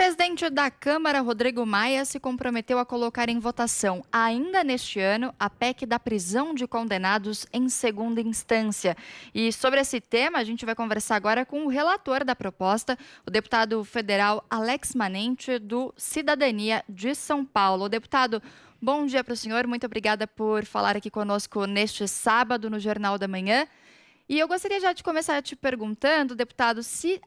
presidente da Câmara, Rodrigo Maia, se comprometeu a colocar em votação, ainda neste ano, a PEC da prisão de condenados em segunda instância. E sobre esse tema, a gente vai conversar agora com o relator da proposta, o deputado federal Alex Manente, do Cidadania de São Paulo. Deputado, bom dia para o senhor, muito obrigada por falar aqui conosco neste sábado no Jornal da Manhã. E eu gostaria já de começar te perguntando, deputado, se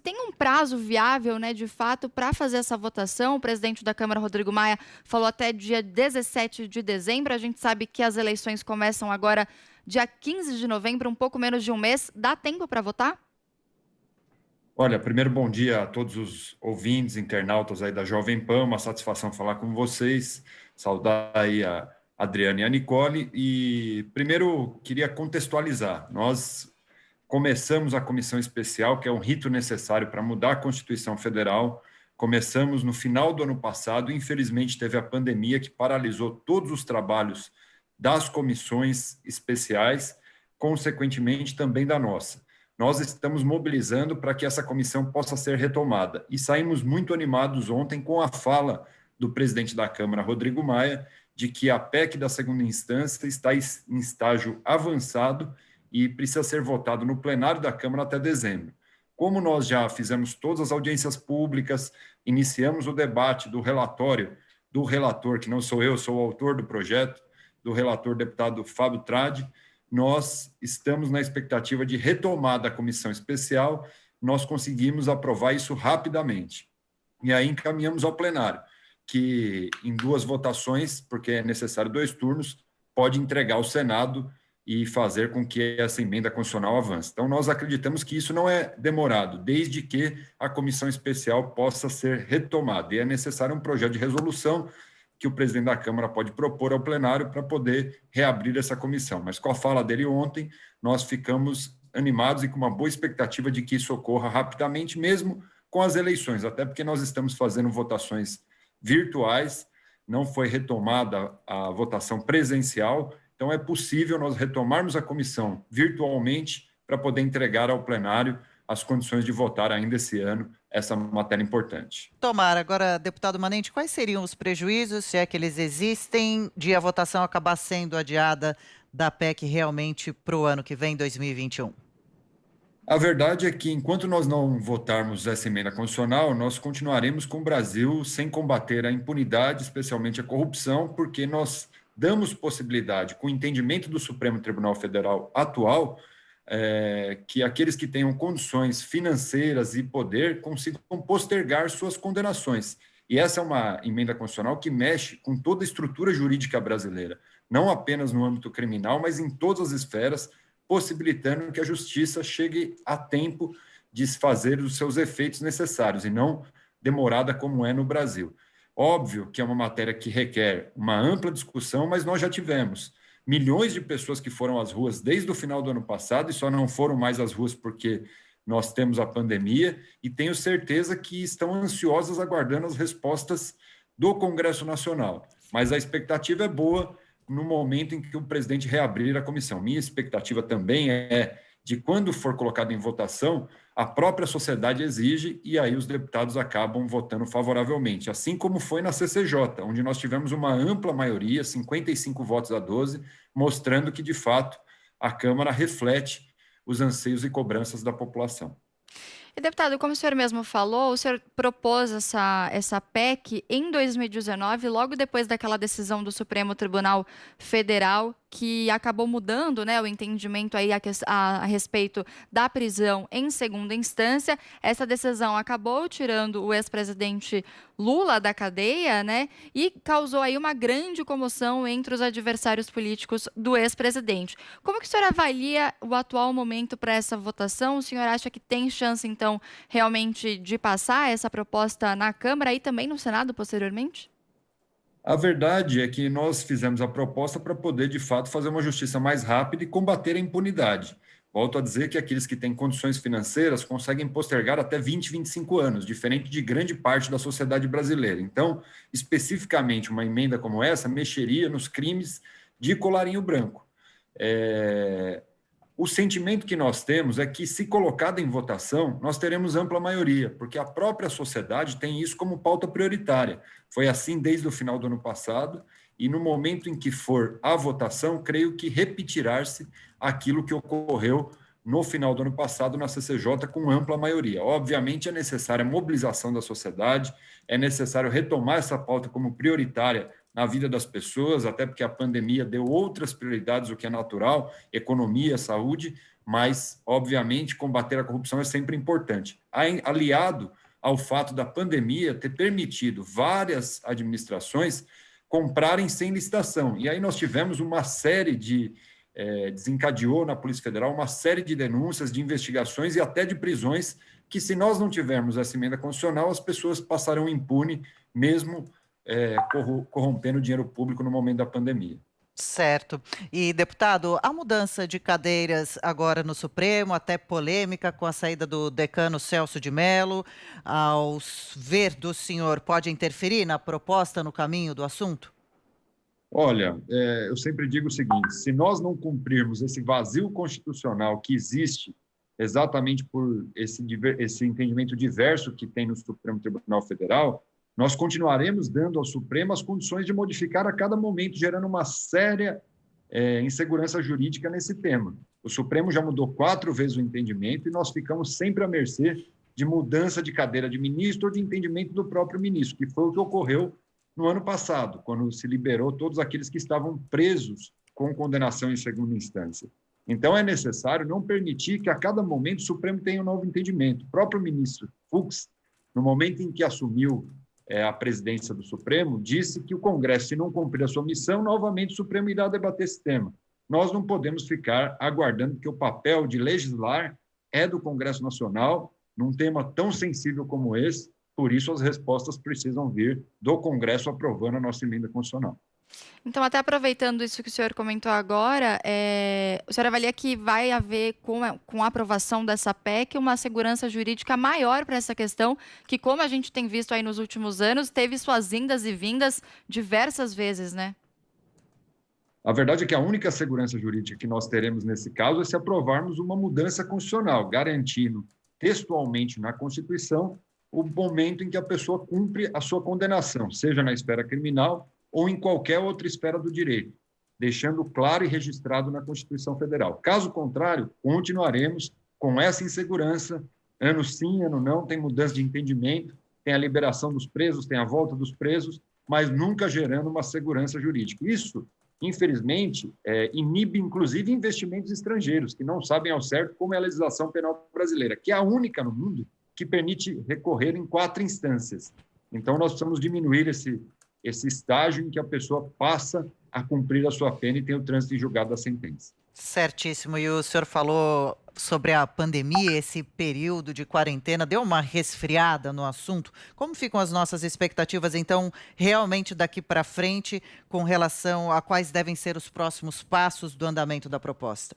tem um prazo viável, né, de fato, para fazer essa votação. O presidente da Câmara, Rodrigo Maia, falou até dia 17 de dezembro. A gente sabe que as eleições começam agora dia 15 de novembro, um pouco menos de um mês. Dá tempo para votar? Olha, primeiro bom dia a todos os ouvintes, internautas aí da Jovem Pan, uma satisfação falar com vocês, saudar aí a Adriana e a Nicole, e primeiro queria contextualizar, nós começamos a comissão especial, que é um rito necessário para mudar a Constituição Federal, começamos no final do ano passado, infelizmente teve a pandemia que paralisou todos os trabalhos das comissões especiais, consequentemente também da nossa. Nós estamos mobilizando para que essa comissão possa ser retomada. E saímos muito animados ontem com a fala do presidente da Câmara, Rodrigo Maia, de que a PEC da segunda instância está em estágio avançado e precisa ser votado no plenário da Câmara até dezembro. Como nós já fizemos todas as audiências públicas, iniciamos o debate do relatório do relator, que não sou eu, sou o autor do projeto, do relator deputado Fábio Tradi, nós estamos na expectativa de retomada da comissão especial, nós conseguimos aprovar isso rapidamente. E aí encaminhamos ao plenário, que em 2 votações, porque é necessário 2 turnos, pode entregar ao Senado e fazer com que essa emenda constitucional avance. Então, nós acreditamos que isso não é demorado, desde que a comissão especial possa ser retomada. E é necessário um projeto de resolução que o presidente da Câmara pode propor ao plenário para poder reabrir essa comissão. Mas com a fala dele ontem, nós ficamos animados e com uma boa expectativa de que isso ocorra rapidamente, mesmo com as eleições, até porque nós estamos fazendo votações virtuais, não foi retomada a votação presencial, então é possível nós retomarmos a comissão virtualmente para poder entregar ao plenário as condições de votar ainda esse ano essa matéria importante. Tomara. Agora, deputado Manente, quais seriam os prejuízos, se é que eles existem, de a votação acabar sendo adiada da PEC realmente para o ano que vem, 2021? A verdade é que, enquanto nós não votarmos essa emenda constitucional, nós continuaremos com o Brasil sem combater a impunidade, especialmente a corrupção, porque nós damos possibilidade, com o entendimento do Supremo Tribunal Federal atual, que aqueles que tenham condições financeiras e poder consigam postergar suas condenações. E essa é uma emenda constitucional que mexe com toda a estrutura jurídica brasileira, não apenas no âmbito criminal, mas em todas as esferas, possibilitando que a justiça chegue a tempo de fazer os seus efeitos necessários e não demorada como é no Brasil. Óbvio que é uma matéria que requer uma ampla discussão, mas nós já tivemos milhões de pessoas que foram às ruas desde o final do ano passado e só não foram mais às ruas porque nós temos a pandemia, e tenho certeza que estão ansiosas aguardando as respostas do Congresso Nacional. Mas a expectativa é boa no momento em que o presidente reabrir a comissão. Minha expectativa também é de quando for colocado em votação, a própria sociedade exige e aí os deputados acabam votando favoravelmente, assim como foi na CCJ, onde nós tivemos uma ampla maioria, 55 votos a 12, mostrando que, de fato, a Câmara reflete os anseios e cobranças da população. E, deputado, como o senhor mesmo falou, o senhor propôs essa PEC em 2019, logo depois daquela decisão do Supremo Tribunal Federal, que acabou mudando, né, o entendimento aí a respeito da prisão em segunda instância. Essa decisão acabou tirando o ex-presidente Lula da cadeia, né, e causou aí uma grande comoção entre os adversários políticos do ex-presidente. Como que o senhor avalia o atual momento para essa votação? O senhor acha que tem chance, então, realmente de passar essa proposta na Câmara e também no Senado posteriormente? A verdade é que nós fizemos a proposta para poder, de fato, fazer uma justiça mais rápida e combater a impunidade. Volto a dizer que aqueles que têm condições financeiras conseguem postergar até 20, 25 anos, diferente de grande parte da sociedade brasileira. Então, especificamente, uma emenda como essa mexeria nos crimes de colarinho branco. O sentimento que nós temos é que, se colocado em votação, nós teremos ampla maioria, porque a própria sociedade tem isso como pauta prioritária. Foi assim desde o final do ano passado, e no momento em que for a votação, creio que repetirá-se aquilo que ocorreu no final do ano passado na CCJ com ampla maioria. Obviamente, é necessária a mobilização da sociedade, é necessário retomar essa pauta como prioritária na vida das pessoas, até porque a pandemia deu outras prioridades, o que é natural, economia, saúde, mas, obviamente, combater a corrupção é sempre importante. Aliado ao fato da pandemia ter permitido várias administrações comprarem sem licitação. E aí nós tivemos uma série desencadeou na Polícia Federal uma série de denúncias, de investigações e até de prisões, que, se nós não tivermos essa emenda constitucional, as pessoas passarão impune, mesmo corrompendo o dinheiro público no momento da pandemia. Certo. E, deputado, a mudança de cadeiras agora no Supremo, até polêmica com a saída do decano Celso de Mello, ao ver do senhor, pode interferir na proposta, no caminho do assunto? Olha, eu sempre digo o seguinte: se nós não cumprirmos esse vazio constitucional que existe exatamente por esse entendimento diverso que tem no Supremo Tribunal Federal, nós continuaremos dando ao Supremo as condições de modificar a cada momento, gerando uma séria insegurança jurídica nesse tema. O Supremo já mudou 4 vezes o entendimento e nós ficamos sempre à mercê de mudança de cadeira de ministro ou de entendimento do próprio ministro, que foi o que ocorreu no ano passado, quando se liberou todos aqueles que estavam presos com condenação em segunda instância. Então, é necessário não permitir que, a cada momento, o Supremo tenha um novo entendimento. O próprio ministro Fux, no momento em que assumiu a presidência do Supremo, disse que o Congresso, se não cumprir a sua missão, novamente o Supremo irá debater esse tema. Nós não podemos ficar aguardando, que o papel de legislar é do Congresso Nacional, num tema tão sensível como esse. Por isso, as respostas precisam vir do Congresso aprovando a nossa emenda constitucional. Então, até aproveitando isso que o senhor comentou agora, o senhor avalia que vai haver, com a aprovação dessa PEC, uma segurança jurídica maior para essa questão, que, como a gente tem visto aí nos últimos anos, teve suas indas e vindas diversas vezes, né? A verdade é que a única segurança jurídica que nós teremos nesse caso é se aprovarmos uma mudança constitucional, garantindo textualmente na Constituição o momento em que a pessoa cumpre a sua condenação, seja na esfera criminal ou em qualquer outra esfera do direito, deixando claro e registrado na Constituição Federal. Caso contrário, continuaremos com essa insegurança, ano sim, ano não, tem mudança de entendimento, tem a liberação dos presos, tem a volta dos presos, mas nunca gerando uma segurança jurídica. Isso, infelizmente, inibe, inclusive, investimentos estrangeiros, que não sabem ao certo como é a legislação penal brasileira, que é a única no mundo que permite recorrer em 4 instâncias. Então, nós precisamos diminuir esse estágio em que a pessoa passa a cumprir a sua pena e tem o trânsito em julgado da sentença. Certíssimo. E o senhor falou sobre a pandemia, esse período de quarentena, deu uma resfriada no assunto. Como ficam as nossas expectativas, então, realmente daqui para frente, com relação a quais devem ser os próximos passos do andamento da proposta?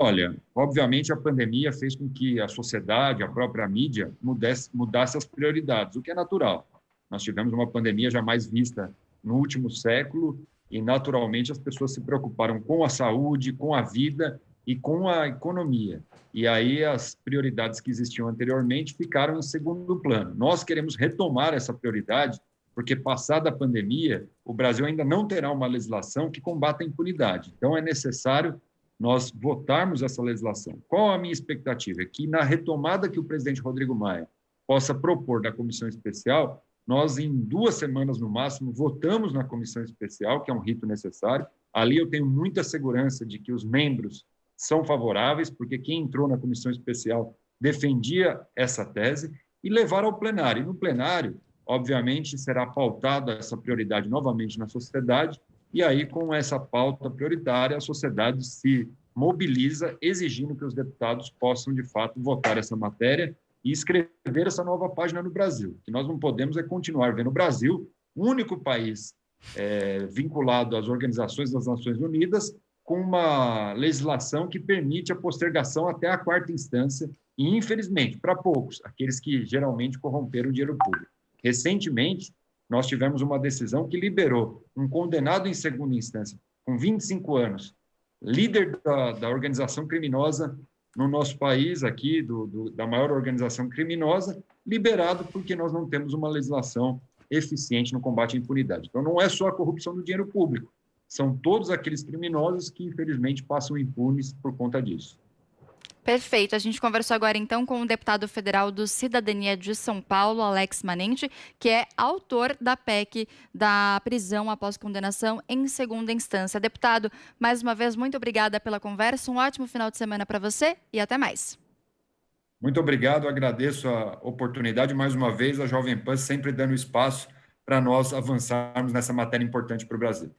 Olha, obviamente a pandemia fez com que a sociedade, a própria mídia, mudasse as prioridades, o que é natural. Nós tivemos uma pandemia jamais vista no último século e, naturalmente, as pessoas se preocuparam com a saúde, com a vida e com a economia. E aí as prioridades que existiam anteriormente ficaram em segundo plano. Nós queremos retomar essa prioridade porque, passada a pandemia, o Brasil ainda não terá uma legislação que combata a impunidade. Então, é necessário nós votarmos essa legislação. Qual a minha expectativa? É que, na retomada que o presidente Rodrigo Maia possa propor da comissão especial, nós, em 2 semanas no máximo, votamos na comissão especial, que é um rito necessário. Ali eu tenho muita segurança de que os membros são favoráveis, porque quem entrou na comissão especial defendia essa tese, e levar ao plenário. E no plenário, obviamente, será pautada essa prioridade novamente na sociedade, e aí, com essa pauta prioritária, a sociedade se mobiliza, exigindo que os deputados possam, de fato, votar essa matéria e escrever essa nova página no Brasil. O que nós não podemos é continuar vendo o Brasil, o único país vinculado às organizações das Nações Unidas, com uma legislação que permite a postergação até a 4ª instância, e, infelizmente, para poucos, aqueles que geralmente corromperam o dinheiro público. Recentemente, nós tivemos uma decisão que liberou um condenado em segunda instância, com 25 anos, líder da organização criminosa no nosso país, aqui, da maior organização criminosa, liberado porque nós não temos uma legislação eficiente no combate à impunidade. Então, não é só a corrupção do dinheiro público, são todos aqueles criminosos que, infelizmente, passam impunes por conta disso. Perfeito. A gente conversou agora, então, com o deputado federal do Cidadania de São Paulo, Alex Manente, que é autor da PEC da prisão após condenação em segunda instância. Deputado, mais uma vez, muito obrigada pela conversa. Um ótimo final de semana para você e até mais. Muito obrigado, agradeço a oportunidade. Mais uma vez, a Jovem Pan sempre dando espaço para nós avançarmos nessa matéria importante para o Brasil.